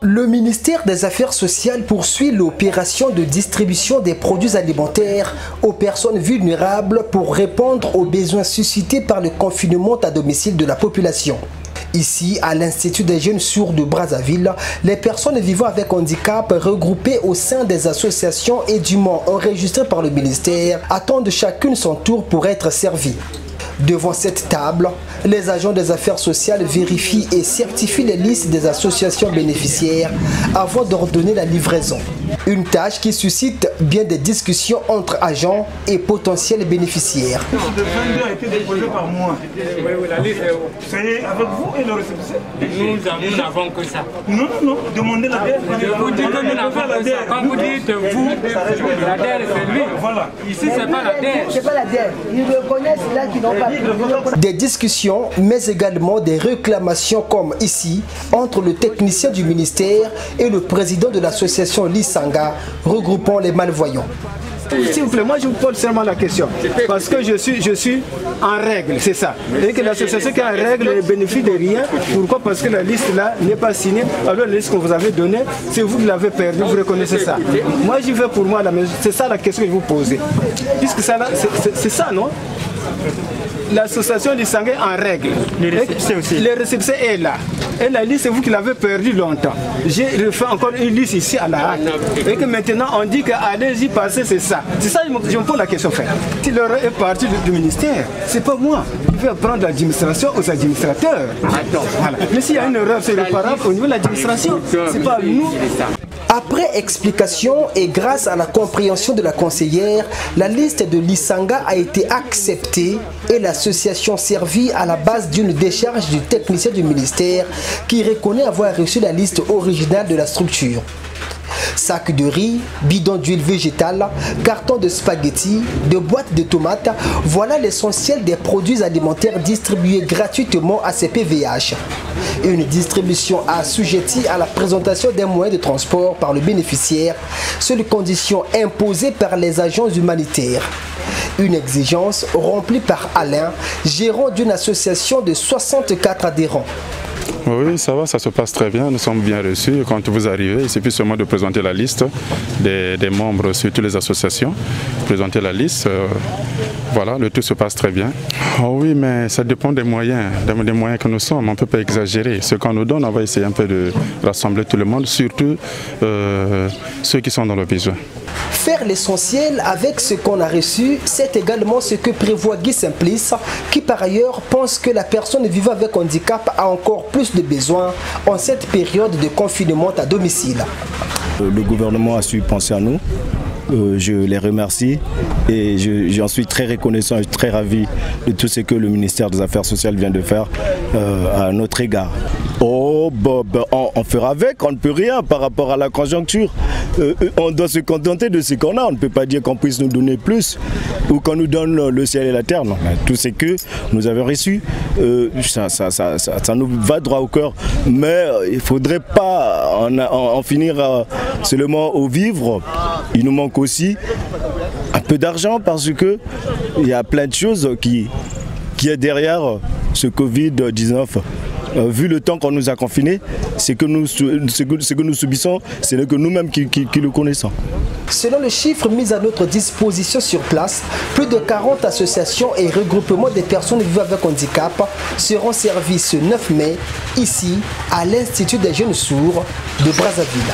Le ministère des Affaires sociales poursuit l'opération de distribution des produits alimentaires aux personnes vulnérables pour répondre aux besoins suscités par le confinement à domicile de la population. Ici, à l'Institut des jeunes sourds de Brazzaville, les personnes vivant avec handicap regroupées au sein des associations et dûment enregistrées par le ministère attendent chacune son tour pour être servies. Devant cette table, les agents des affaires sociales vérifient et certifient les listes des associations bénéficiaires avant d'ordonner la livraison. Une tâche qui suscite bien des discussions entre agents et potentiels bénéficiaires. Le 22 a été déposé par moi. Oui, la liste est où? C'est avec vous et le récépissé. Nous n'avons que ça. Non, demandez la DER. Je vous dis que nous n'avons que ça. Quand vous dites vous, la DER c'est lui. Voilà. Ici c'est pas la DER. C'est pas la DER. Ils reconnaissent là qu'ils n'ont pas. Des discussions, mais également des réclamations comme ici, entre le technicien du ministère et le président de l'association Lisanga, regroupant les malvoyants. S'il vous plaît, moi je vous pose seulement la question, parce que je suis en règle, c'est ça. Et que l'association qui est en règle ne bénéficie de rien. Pourquoi? Parce que la liste là n'est pas signée. Alors la liste qu'on vous avait donnée, c'est vous qui l'avez perdue, vous reconnaissez ça. Moi j'y vais pour moi à la maison, c'est ça la question que je vous posez. Puisque ça là, c'est ça, non? L'association Lisanga est en règle. Le récépissé est là. Et la liste, c'est vous qui l'avez perdue longtemps. J'ai refait encore une liste ici à la hâte. Et que maintenant, on dit que allez-y passer, c'est ça. C'est ça, je me pose la question. Si l'erreur est partie du ministère, c'est pas moi. Je vais prendre l'administration aux administrateurs. Voilà. Mais s'il y a une erreur, c'est réparable au niveau de l'administration. C'est pas nous. Après explication et grâce à la compréhension de la conseillère, la liste de Lisanga a été acceptée et l'association servie à la base d'une décharge du technicien du ministère qui reconnaît avoir reçu la liste originale de la structure. Sacs de riz, bidons d'huile végétale, cartons de spaghettis, de boîtes de tomates, voilà l'essentiel des produits alimentaires distribués gratuitement à ces PVH. Une distribution assujettie à la présentation des moyens de transport par le bénéficiaire, seule condition imposée par les agents humanitaires. Une exigence remplie par Alain, gérant d'une association de 64 adhérents. Oui, ça va, ça se passe très bien, nous sommes bien reçus. Quand vous arrivez, il suffit seulement de présenter la liste des membres sur toutes les associations, présenter la liste, voilà, le tout se passe très bien. Oh oui, mais ça dépend des moyens que nous sommes, on ne peut pas exagérer. Ce qu'on nous donne, on va essayer un peu de rassembler tout le monde, surtout ceux qui sont dans le besoin. Faire l'essentiel avec ce qu'on a reçu, c'est également ce que prévoit Guy Simplice, qui par ailleurs pense que la personne vivant avec handicap a encore plus de besoins en cette période de confinement à domicile. Le gouvernement a su penser à nous. Je les remercie et j'en suis très reconnaissant et très ravi de tout ce que le ministère des Affaires sociales vient de faire à notre égard. Oh Bob, on fera avec, on ne peut rien par rapport à la conjoncture. On doit se contenter de ce qu'on a, on ne peut pas dire qu'on puisse nous donner plus ou qu'on nous donne le ciel et la terre. Non. Tout ce que nous avons reçu, ça nous va droit au cœur, mais il ne faudrait pas en finir seulement au vivre. Il nous manque aussi un peu d'argent parce qu'il y a plein de choses qui est derrière ce Covid-19. Vu le temps qu'on nous a confinés, ce que nous subissons, c'est que nous-mêmes qui le connaissons. Selon les chiffres mis à notre disposition sur place, plus de 40 associations et regroupements des personnes vivant avec handicap seront servis ce 9 mai, ici, à l'Institut des jeunes sourds de Brazzaville.